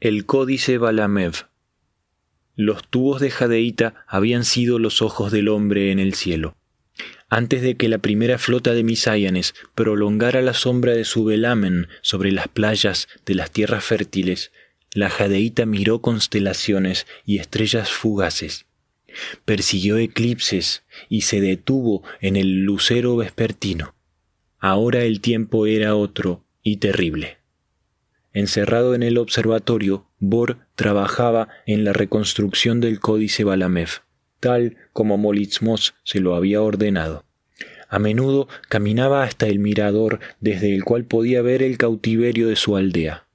El códice Balamev. Los tubos de jadeíta habían sido los ojos del hombre en el cielo. Antes de que la primera flota de Misáyanes prolongara la sombra de su velamen sobre las playas de las tierras fértiles, la jadeíta miró constelaciones y estrellas fugaces. Persiguió eclipses y se detuvo en el lucero vespertino. Ahora el tiempo era otro y terrible. Encerrado en el observatorio, Bor trabajaba en la reconstrucción del códice Balamev, tal como Molizmos se lo había ordenado. A menudo caminaba hasta el mirador desde el cual podía ver el cautiverio de su aldea,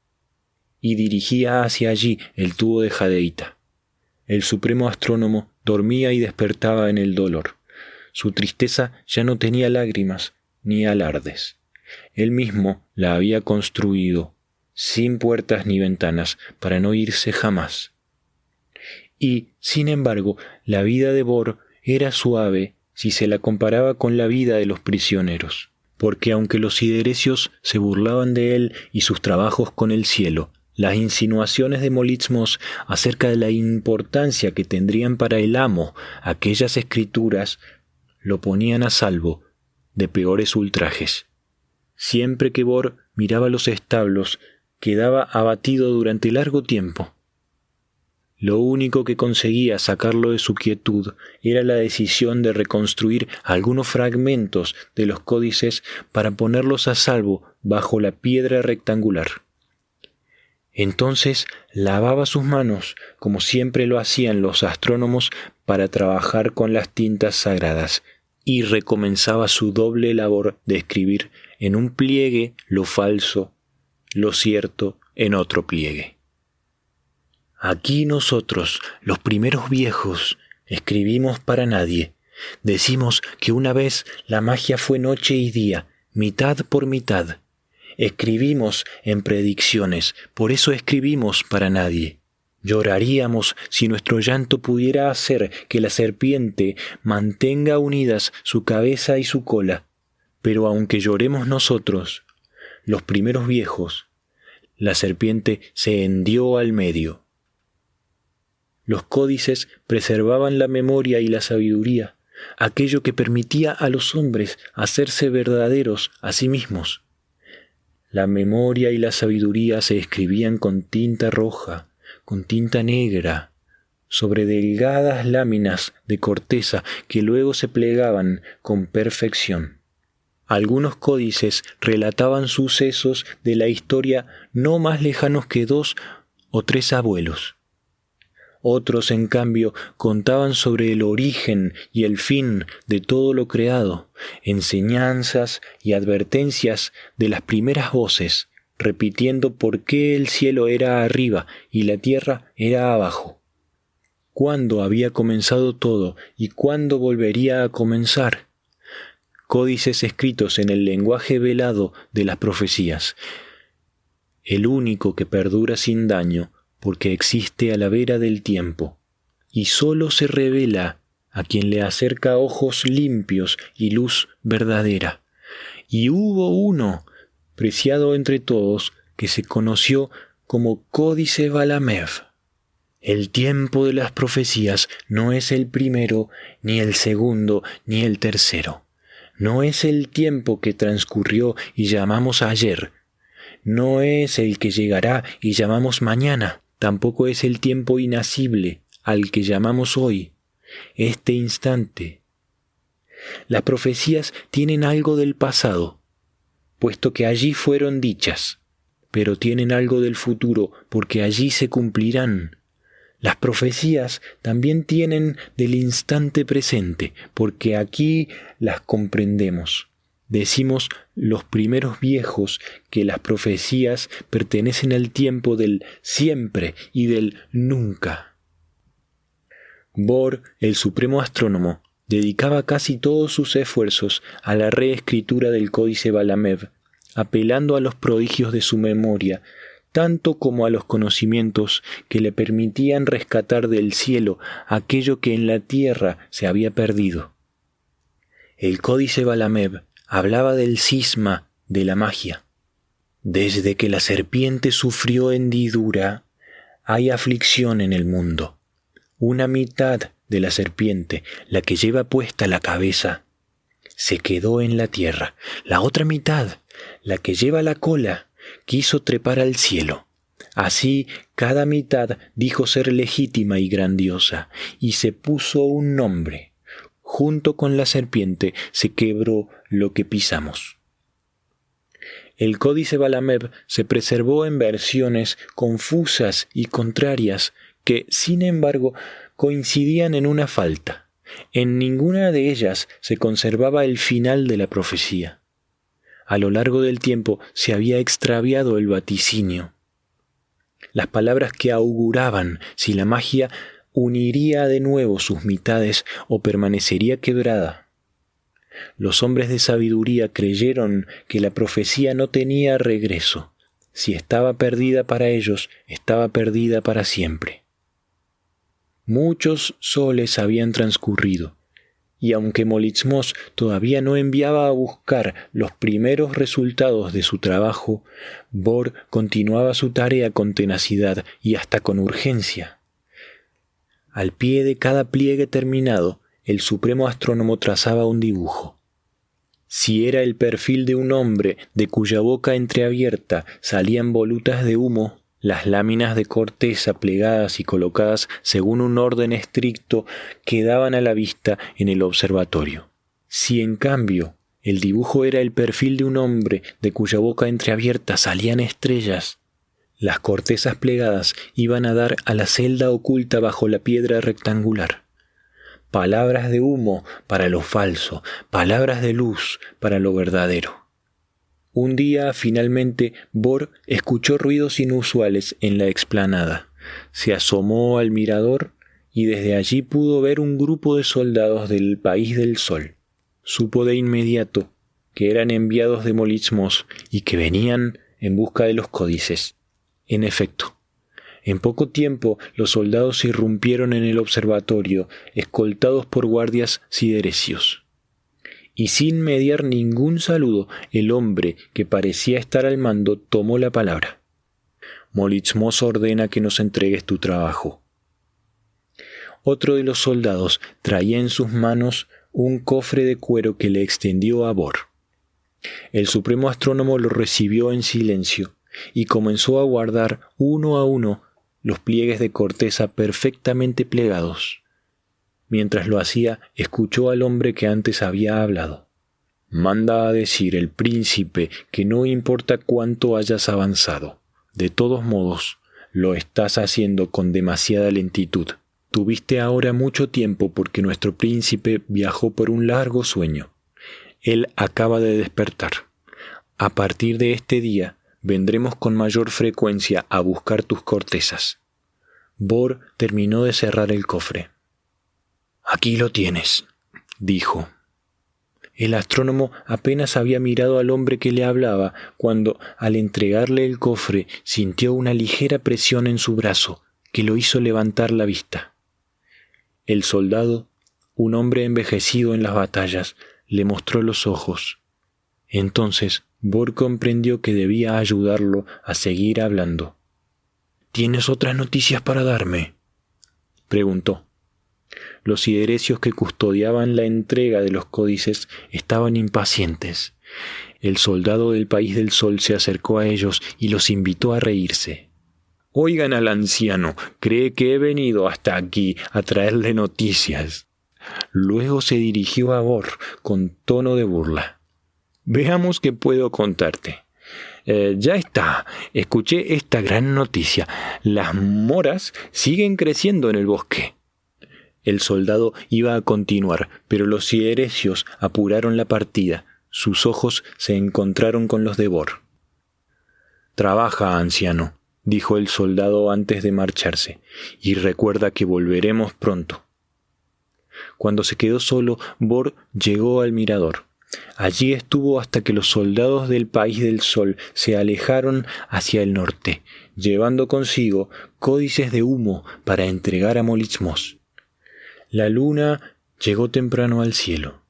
y dirigía hacia allí el tubo de jadeíta. El supremo astrónomo dormía y despertaba en el dolor. Su tristeza ya no tenía lágrimas ni alardes. Él mismo la había construido, sin puertas ni ventanas, para no irse jamás. Y, sin embargo, la vida de Bor era suave si se la comparaba con la vida de los prisioneros, porque aunque los siderecios se burlaban de él y sus trabajos con el cielo, las insinuaciones de Molizmos acerca de la importancia que tendrían para el amo aquellas escrituras lo ponían a salvo de peores ultrajes. Siempre que Bor miraba los establos, quedaba abatido durante largo tiempo. Lo único que conseguía sacarlo de su quietud era la decisión de reconstruir algunos fragmentos de los códices para ponerlos a salvo bajo la piedra rectangular. Entonces lavaba sus manos, como siempre lo hacían los astrónomos, para trabajar con las tintas sagradas, y recomenzaba su doble labor de escribir en un pliegue lo falso, lo cierto en otro pliegue. Aquí nosotros, los primeros viejos, escribimos para nadie. Decimos que una vez la magia fue noche y día, mitad por mitad. Escribimos en predicciones, por eso escribimos para nadie. Lloraríamos si nuestro llanto pudiera hacer que la serpiente mantenga unidas su cabeza y su cola. Pero aunque lloremos nosotros, los primeros viejos, la serpiente se hendió al medio. Los códices preservaban la memoria y la sabiduría, aquello que permitía a los hombres hacerse verdaderos a sí mismos. La memoria y la sabiduría se escribían con tinta roja, con tinta negra, sobre delgadas láminas de corteza que luego se plegaban con perfección. Algunos códices relataban sucesos de la historia no más lejanos que 2 o 3 abuelos. Otros, en cambio, contaban sobre el origen y el fin de todo lo creado, enseñanzas y advertencias de las primeras voces, repitiendo por qué el cielo era arriba y la tierra era abajo, cuándo había comenzado todo y cuándo volvería a comenzar. Códices escritos en el lenguaje velado de las profecías, el único que perdura sin daño, porque existe a la vera del tiempo, y sólo se revela a quien le acerca ojos limpios y luz verdadera. Y hubo uno, preciado entre todos, que se conoció como Códice Balamev. El tiempo de las profecías no es el primero, ni el segundo, ni el tercero. No es el tiempo que transcurrió y llamamos ayer. No es el que llegará y llamamos mañana. Tampoco es el tiempo inacible al que llamamos hoy, este instante. Las profecías tienen algo del pasado, puesto que allí fueron dichas, pero tienen algo del futuro, porque allí se cumplirán. Las profecías también tienen del instante presente, porque aquí las comprendemos. Decimos los primeros viejos que las profecías pertenecen al tiempo del siempre y del nunca. Bor, el supremo astrónomo, dedicaba casi todos sus esfuerzos a la reescritura del códice Balamev, apelando a los prodigios de su memoria, tanto como a los conocimientos que le permitían rescatar del cielo aquello que en la tierra se había perdido. El códice Balamev hablaba del cisma de la magia. Desde que la serpiente sufrió hendidura, Hay aflicción en el mundo. Una mitad de la serpiente, la que lleva puesta la cabeza, se quedó en la tierra. La otra mitad, la que lleva la cola, quiso trepar al cielo. Así cada mitad dijo ser legítima y grandiosa, y se puso un nombre. Junto con la serpiente se quebró lo que pisamos. El códice Balaameb se preservó en versiones confusas y contrarias que, sin embargo, coincidían en una falta. En ninguna de ellas se conservaba el final de la profecía. A lo largo del tiempo se había extraviado el vaticinio. Las palabras que auguraban si la magia uniría de nuevo sus mitades o permanecería quebrada. Los hombres de sabiduría creyeron que la profecía no tenía regreso. Si estaba perdida para ellos, estaba perdida para siempre. Muchos soles habían transcurrido, y aunque Molizmos todavía no enviaba a buscar los primeros resultados de su trabajo, Bor continuaba su tarea con tenacidad y hasta con urgencia. Al pie de cada pliegue terminado, el supremo astrónomo trazaba un dibujo. Si era el perfil de un hombre de cuya boca entreabierta salían volutas de humo, las láminas de corteza plegadas y colocadas según un orden estricto quedaban a la vista en el observatorio. Si en cambio el dibujo era el perfil de un hombre de cuya boca entreabierta salían estrellas, las cortezas plegadas iban a dar a la celda oculta bajo la piedra rectangular. Palabras de humo para lo falso, palabras de luz para lo verdadero. Un día, finalmente, Bor escuchó ruidos inusuales en la explanada. Se asomó al mirador y desde allí pudo ver un grupo de soldados del País del Sol. Supo de inmediato que eran enviados de Molizmos y que venían en busca de los códices. En efecto, en poco tiempo los soldados irrumpieron en el observatorio, escoltados por guardias siderecios. Y sin mediar ningún saludo, el hombre que parecía estar al mando tomó la palabra. Molizmos ordena que nos entregues tu trabajo. Otro de los soldados traía en sus manos un cofre de cuero que le extendió a Bor. El supremo astrónomo lo recibió en silencio y comenzó a guardar uno a uno los pliegues de corteza perfectamente plegados. Mientras lo hacía, escuchó al hombre que antes había hablado. Manda a decir el príncipe que no importa cuánto hayas avanzado. De todos modos, lo estás haciendo con demasiada lentitud. Tuviste ahora mucho tiempo porque nuestro príncipe viajó por un largo sueño. Él acaba de despertar. A partir de este día, vendremos con mayor frecuencia a buscar tus cortezas. Bor terminó de cerrar el cofre. «Aquí lo tienes», dijo. El astrónomo apenas había mirado al hombre que le hablaba cuando, al entregarle el cofre, sintió una ligera presión en su brazo que lo hizo levantar la vista. El soldado, un hombre envejecido en las batallas, le mostró los ojos. Entonces Bor comprendió que debía ayudarlo a seguir hablando. «¿Tienes otras noticias para darme?», preguntó. Los siderecios que custodiaban la entrega de los códices estaban impacientes. El soldado del País del Sol se acercó a ellos y los invitó a reírse. «Oigan al anciano, cree que he venido hasta aquí a traerle noticias». Luego se dirigió a Bor con tono de burla. «Veamos qué puedo contarte. Ya está, escuché esta gran noticia. Las moras siguen creciendo en el bosque». El soldado iba a continuar, pero los siderecios apuraron la partida. Sus ojos se encontraron con los de Bor. «Trabaja, anciano», dijo el soldado antes de marcharse, «y recuerda que volveremos pronto». Cuando se quedó solo, Bor llegó al mirador. Allí estuvo hasta que los soldados del País del Sol se alejaron hacia el norte, llevando consigo códices de humo para entregar a Molizmos. La luna llegó temprano al cielo.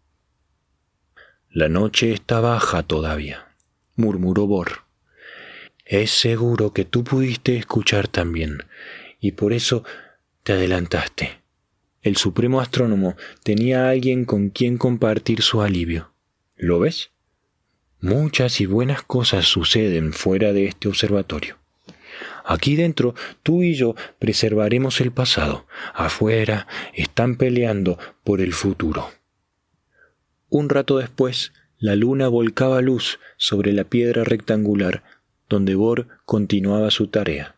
«La noche está baja todavía», murmuró Bor. «Es seguro que tú pudiste escuchar también, y por eso te adelantaste. El supremo astrónomo tenía a alguien con quien compartir su alivio. ¿Lo ves? Muchas y buenas cosas suceden fuera de este observatorio. Aquí dentro, tú y yo preservaremos el pasado. Afuera están peleando por el futuro. Un rato después, la luna volcaba luz sobre la piedra rectangular donde Bohr continuaba su tarea.